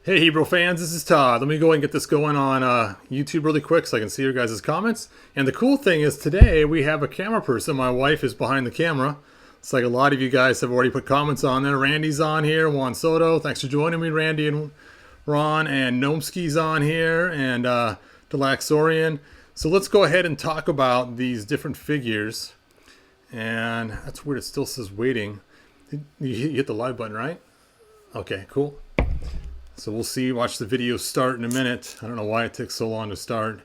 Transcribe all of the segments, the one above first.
Hey Hebrew fans, this is Todd. Let me go and get this going on YouTube really quick so I can see your guys' comments. And the cool thing is today we have a camera person. My wife is behind the camera. It's like a lot of you guys have already put comments on there. Randy's on here, Juan Soto. Thanks for joining me, Randy and Ron. And Gnomski's on here, and Delaxorian. So let's go ahead and talk about these different figures. And that's weird, it still says waiting. You hit the live button, right? Okay, cool. So we'll see, watch the video start in a minute. I don't know why it takes so long to start.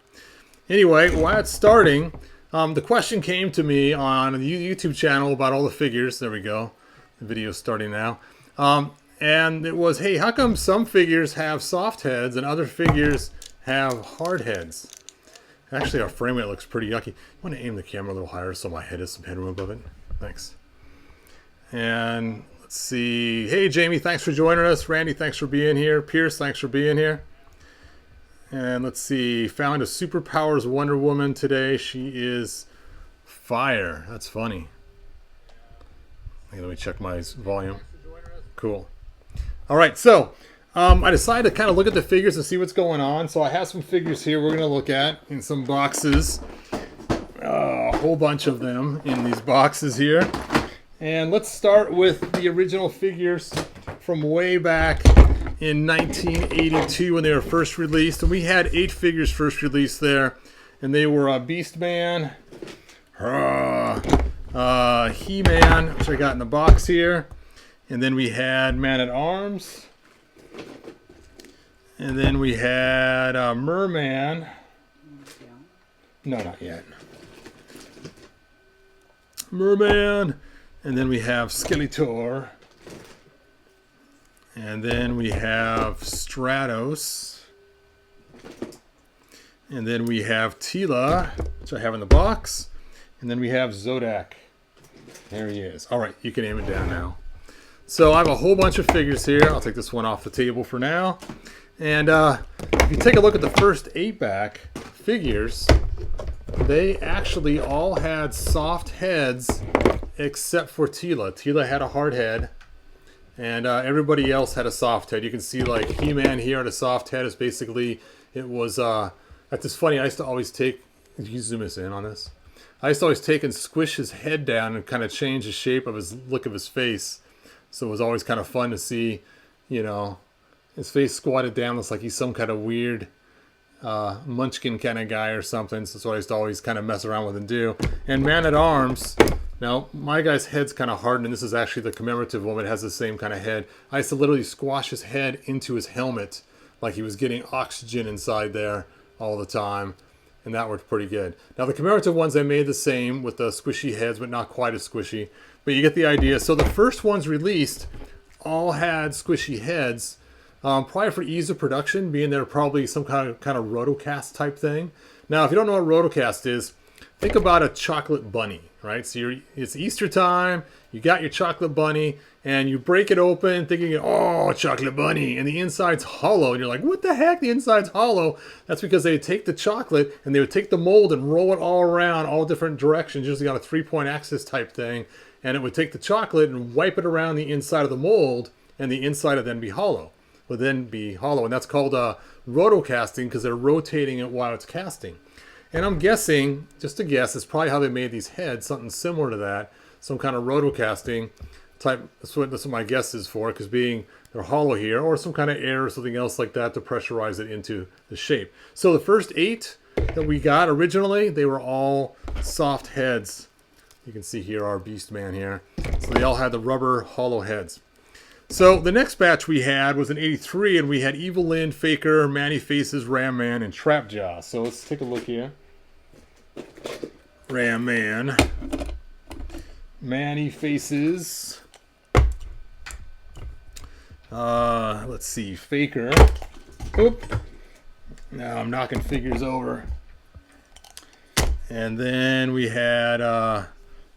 Anyway, while it's starting, the question came to me on the YouTube channel about all the figures. There we go. The video's starting now. And it was, hey, how come some figures have soft heads and other figures have hard heads? Actually, our frame rate looks pretty yucky. I want to aim the camera a little higher so my head has some headroom above it. Thanks. And let's see. Hey, Jamie, thanks for joining us. Randy, thanks for being here. Pierce, thanks for being here. And let's see. Found a Superpowers Wonder Woman today. She is fire. That's funny. Okay, let me check my volume. Cool. All right, so I decided to kind of look at the figures and see what's going on. So I have some figures here we're going to look at in some boxes. A whole bunch of them in these boxes here. And let's start with the original figures from way back in 1982 when they were first released. And we had 8 figures first released there. And they were Beastman, He-Man, which I got in the box here. And then we had Man-at-Arms. And then we had Merman. No, not yet. Merman. And then we have Skeletor. And then we have Stratos. And then we have Tila, which I have in the box. And then we have Zodak. There he is. All right, you can aim it down now. So I have a whole bunch of figures here. I'll take this one off the table for now. And if you take a look at the first 8-back figures, they actually all had soft heads except for Tila. Tila had a hard head, and everybody else had a soft head. You can see like He-Man here had a soft head. It's basically, it was, that's just funny. I used to always take, can you zoom us in on this? I used to always take and squish his head down and kind of change the shape of his, look of his face. So it was always kind of fun to see, you know, his face squatted down. Looks like he's some kind of weird munchkin kind of guy or something. So that's what I used to always kind of mess around with and do. And Man-at-Arms, now my guy's head's kind of hardened, and this is actually the commemorative one. It has the same kind of head. I used to literally squash his head into his helmet like he was getting oxygen inside there all the time. And that worked pretty good. Now the commemorative ones I made the same with the squishy heads, but not quite as squishy. But you get the idea. So the first ones released all had squishy heads. Probably for ease of production, being there probably some kind of rotocast type thing. Now, if you don't know what rotocast is, think about a chocolate bunny, right? So it's Easter time, you got your chocolate bunny, and you break it open thinking, oh, chocolate bunny, and the inside's hollow. And you're like, what the heck? The inside's hollow. That's because they would take the chocolate and they would take the mold and roll it all around all different directions, usually on a 3-point axis type thing. And it would take the chocolate and wipe it around the inside of the mold, and the inside would then be hollow. Would then be hollow, and that's called rotocasting because they're rotating it while it's casting. And I'm guessing, just a guess, it's probably how they made these heads, something similar to that, some kind of rotocasting type. That's what my guess is for, because they're hollow here, or some kind of air or something else like that to pressurize it into the shape. So the first 8 that we got originally, they were all soft heads. You can see here our Beastman here. So they all had the rubber hollow heads. So the next batch we had was in 83, and we had Evil Lyn, Faker, Manny Faces, Ram Man, and Trapjaw. So let's take a look here. Ram Man, Manny Faces. Let's see, Faker. Oop. Now I'm knocking figures over. And then we had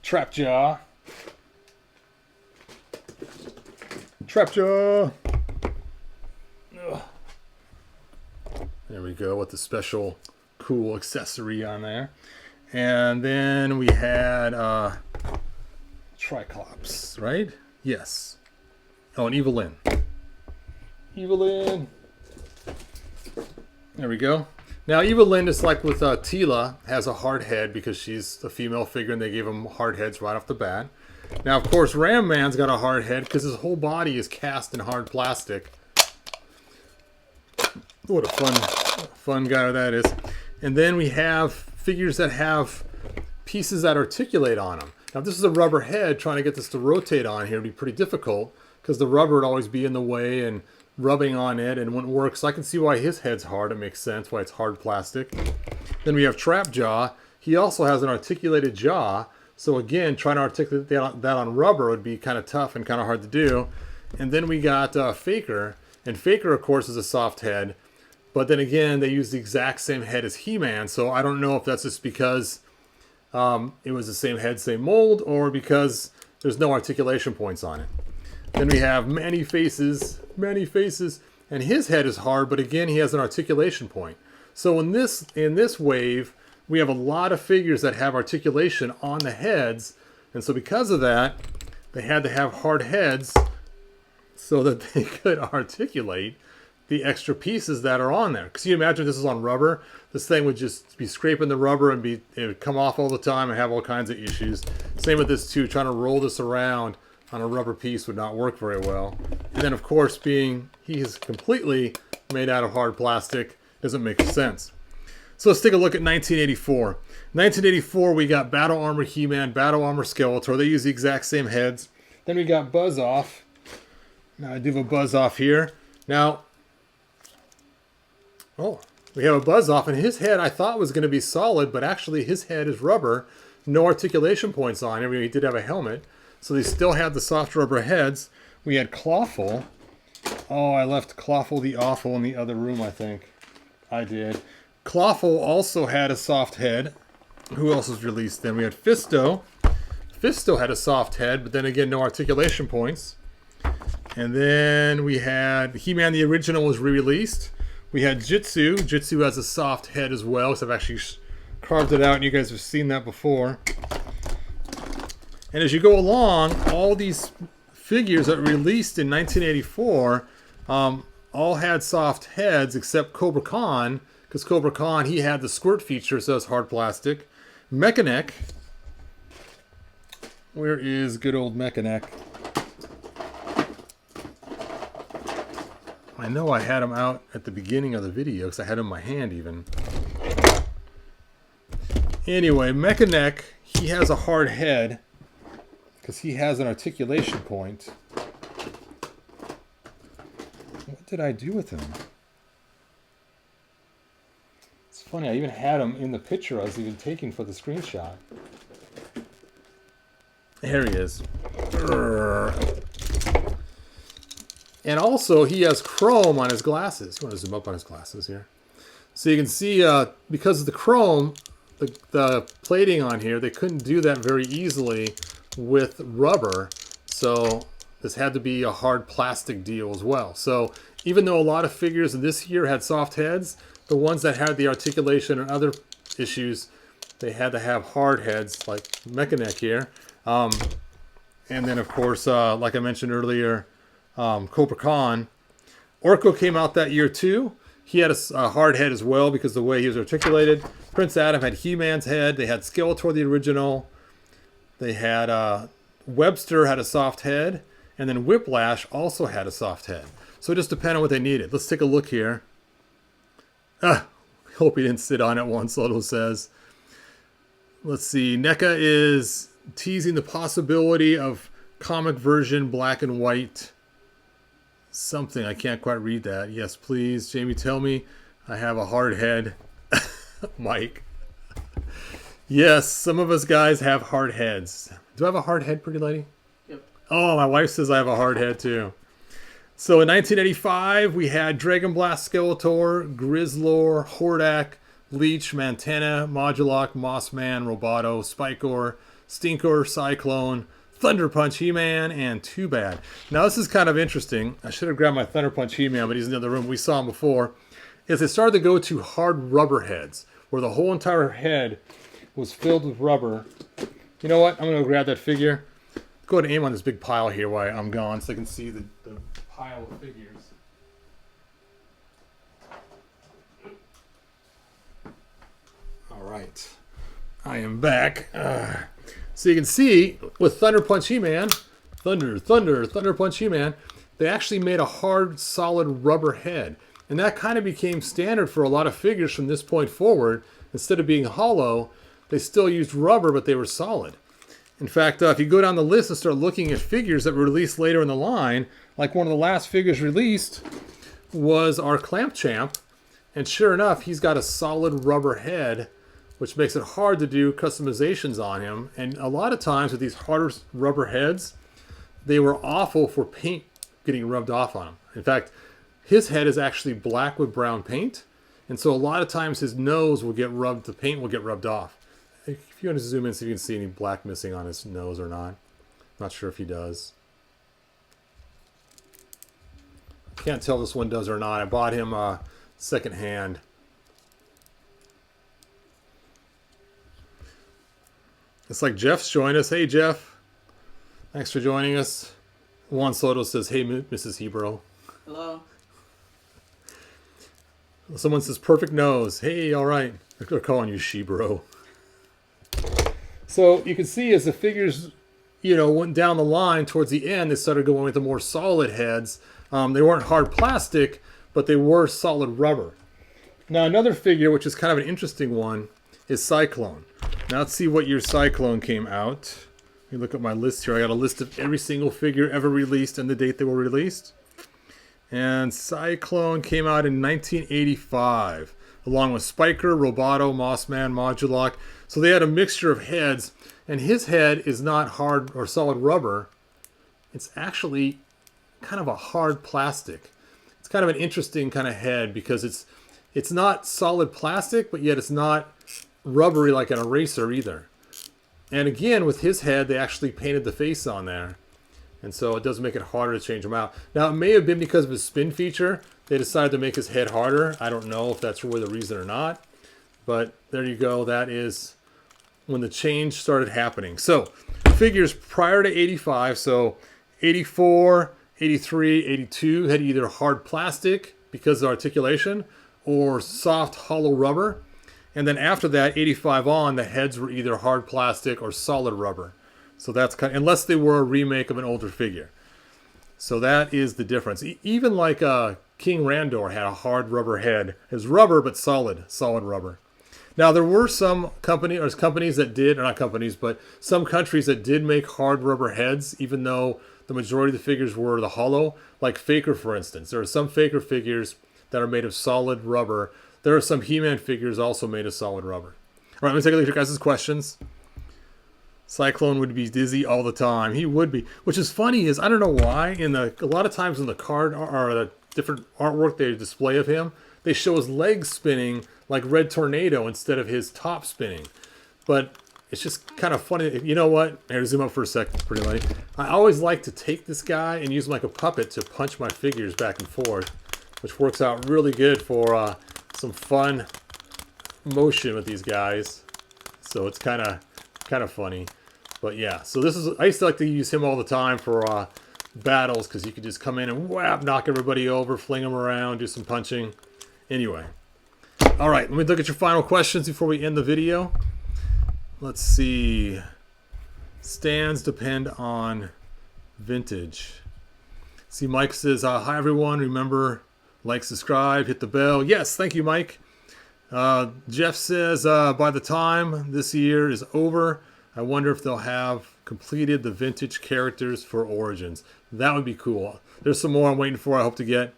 Trapjaw. Trapjaw. There we go with the special cool accessory on there. And then we had Triclops, right? Yes. Oh, and Evil Lyn. Evelyn. There we go. Now, Evelyn is like with Tila, has a hard head because she's a female figure and they gave him hard heads right off the bat. Now, of course, Ram Man's got a hard head because his whole body is cast in hard plastic. What a fun guy that is. And then we have figures that have pieces that articulate on them. Now, if this is a rubber head, trying to get this to rotate on here would be pretty difficult because the rubber would always be in the way and rubbing on it and wouldn't work. So I can see why his head's hard. It makes sense why it's hard plastic. Then we have Trap Jaw. He also has an articulated jaw. So again, trying to articulate that on rubber would be kind of tough and kind of hard to do. And then we got Faker. And Faker, of course, is a soft head. But then again, they use the exact same head as He-Man. So I don't know if that's just because it was the same head, same mold, or because there's no articulation points on it. Then we have many faces, and his head is hard, but again, he has an articulation point. So in this wave, we have a lot of figures that have articulation on the heads, and so because of that, they had to have hard heads so that they could articulate the extra pieces that are on there. Because you imagine this is on rubber, this thing would just be scraping the rubber and it would come off all the time and have all kinds of issues. Same with this too, trying to roll this around on a rubber piece would not work very well. And then of course, being he is completely made out of hard plastic, doesn't make sense. So let's take a look at 1984. 1984, we got Battle Armor He-Man, Battle Armor Skeletor. They use the exact same heads. Then we got Buzz-Off. Now I do have a Buzz-Off here. Now, we have a Buzz-Off, and his head I thought was going to be solid, but actually his head is rubber. No articulation points on it. He did have a helmet. So they still had the soft rubber heads. We had Clawful. Oh, I left Clawful the Awful in the other room, I think. I did. Clawful also had a soft head. Who else was released then? We had Fisto. Fisto had a soft head, but then again, no articulation points. And then we had He-Man the original was re-released. We had Jitsu. Jitsu has a soft head as well, so I've actually carved it out, and you guys have seen that before. And as you go along, all these figures that were released in 1984 all had soft heads except Cobra Khan, because Cobra Khan, he had the squirt feature, so it's hard plastic. Mechaneck. Where is good old Mechaneck? I know I had him out at the beginning of the video, because I had him in my hand even. Anyway, Mechaneck, he has a hard head, because he has an articulation point. What did I do with him? It's funny, I even had him in the picture I was even taking for the screenshot. There he is. And also, he has chrome on his glasses. You want to zoom up on his glasses here? So you can see, because of the chrome, the plating on here, they couldn't do that very easily with rubber, so this had to be a hard plastic deal as well. So even though a lot of figures in this year had soft heads, the ones that had the articulation and other issues, they had to have hard heads like Mechaneck here. And then of course, like I mentioned earlier, Cobra Khan. Orko came out that year too. He had a hard head as well because of the way he was articulated. Prince Adam had He-Man's head. They had Skeletor the original. They had Webster had a soft head, and then Whiplash also had a soft head. So it just depended on what they needed. Let's take a look here. Hope he didn't sit on it once, Lotto says. Let's see. NECA is teasing the possibility of comic version black and white. Something. I can't quite read that. Yes, please. Jamie, tell me I have a hard head. Mike. Yes, some of us guys have hard heads. Do I have a hard head, pretty lady? Yep. Oh, my wife says I have a hard head too. So in 1985, we had Dragon Blast Skeletor, Grizzlor, Hordak, Leech, Mantana, Modulok, Mossman, Roboto, Spikor, Stinkor, Cyclone, Thunder Punch He-Man, and Too Bad. Now this is kind of interesting. I should have grabbed my Thunder Punch He-Man, but he's in the other room. We saw him before. Is they started to go to hard rubber heads, where the whole entire head was filled with rubber. You know what? I'm going to grab that figure. Go ahead and aim on this big pile here while I'm gone so I can see the pile of figures. All right. I am back. So you can see with Thunder Punch He-Man, Thunder Punch He-Man, they actually made a hard, solid rubber head. And that kind of became standard for a lot of figures from this point forward. Instead of being hollow, they still used rubber, but they were solid. In fact, if you go down the list and start looking at figures that were released later in the line, like one of the last figures released was our Clamp Champ. And sure enough, he's got a solid rubber head, which makes it hard to do customizations on him. And a lot of times with these harder rubber heads, they were awful for paint getting rubbed off on him. In fact, his head is actually black with brown paint. And so a lot of times his nose will get rubbed, the paint will get rubbed off. If you want to zoom in, see if you can see any black missing on his nose or not. Not sure if he does. Can't tell if this one does or not. I bought him second hand. It's like Jeff's joined us. Hey, Jeff. Thanks for joining us. Juan Soto says, hey, Mrs. Hebro. Hello. Someone says, perfect nose. Hey, all right. They're calling you Shebro. So you can see as the figures, went down the line towards the end, they started going with the more solid heads. They weren't hard plastic, but they were solid rubber. Now another figure, which is kind of an interesting one, is Cyclone. Now let's see what year Cyclone came out. Let me look at my list here. I got a list of every single figure ever released and the date they were released. And Cyclone came out in 1985, along with Spiker, Roboto, Mossman, Modulok. So they had a mixture of heads, and his head is not hard or solid rubber. It's actually kind of a hard plastic. It's kind of an interesting kind of head because it's not solid plastic, but yet it's not rubbery like an eraser either. And again, with his head, they actually painted the face on there. And so it does make it harder to change him out. Now, it may have been because of his spin feature. They decided to make his head harder. I don't know if that's really the reason or not. But there you go. That is when the change started happening. So figures prior to 85, so 84, 83, 82 had either hard plastic because of articulation or soft hollow rubber. And then after that, 85 on, the heads were either hard plastic or solid rubber. So that's kind of, unless they were a remake of an older figure. So that is the difference. Even like King Randor had a hard rubber head. It was rubber, but solid rubber. Now there were some companies that did, or not companies, but some countries that did make hard rubber heads, even though the majority of the figures were the hollow. Like Faker, for instance. There are some Faker figures that are made of solid rubber. There are some He-Man figures also made of solid rubber. All right, let me take a look at your guys' questions. Cyclone would be dizzy all the time. He would be. Which is funny is, I don't know why, a lot of times in the card or the different artwork they display of him, they show his legs spinning like Red Tornado instead of his top spinning. But it's just kind of funny. You know what? Here, zoom up for a second, pretty lady. I always like to take this guy and use him like a puppet to punch my figures back and forth, which works out really good for some fun motion with these guys. So it's kind of funny. But yeah, so I used to like to use him all the time for battles because you could just come in and whap, knock everybody over, fling them around, do some punching. Anyway. All right, let me look at your final questions before we end the video. Let's see. Stands depend on vintage. See, Mike says, hi everyone. Remember, like, subscribe, hit the bell. Yes, thank you, Mike. Jeff says, by the time this year is over, I wonder if they'll have completed the vintage characters for Origins. That would be cool. There's some more I'm waiting for. I hope to get.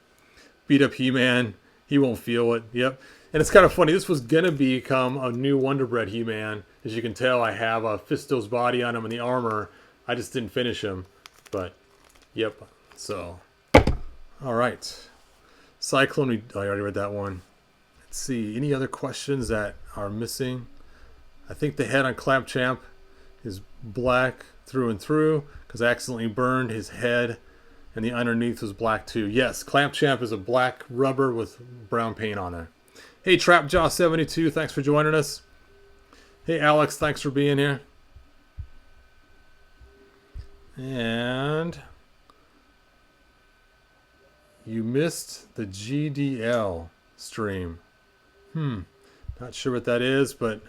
Beat up He-Man. He won't feel it. Yep. And it's kind of funny. This was going to become a new Wonder Bread He-Man. As you can tell, I have Fisto's body on him and the armor. I just didn't finish him. But, yep. So, all right. Cyclone, I already read that one. Let's see. Any other questions that are missing? I think the head on Clamp Champ is black through and through because I accidentally burned his head and the underneath was black too. Yes, Clamp Champ is a black rubber with brown paint on there. Hey, TrapJaw72, thanks for joining us. Hey, Alex, thanks for being here. And you missed the GDL stream. Not sure what that is, but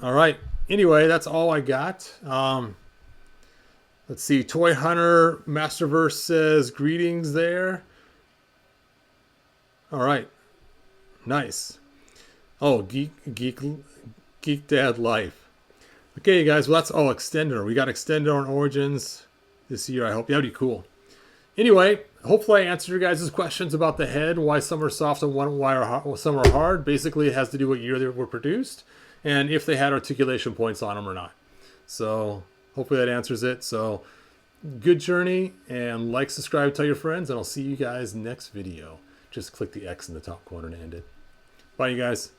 all right. Anyway, that's all I got. Let's see. Toy Hunter Masterverse says greetings there. All right. Nice. Oh, Geek Dad Life. Okay, guys. Well, that's all Extendor. We got Extendor on Origins this year. I hope that'd be cool. Anyway, hopefully I answered your guys' questions about the head, why some are soft and why some are hard. Basically, it has to do what year they were produced and if they had articulation points on them or not. So hopefully that answers it. So good journey, and like, subscribe, tell your friends, and I'll see you guys next video. Just click the X in the top corner to end it. Bye, you guys.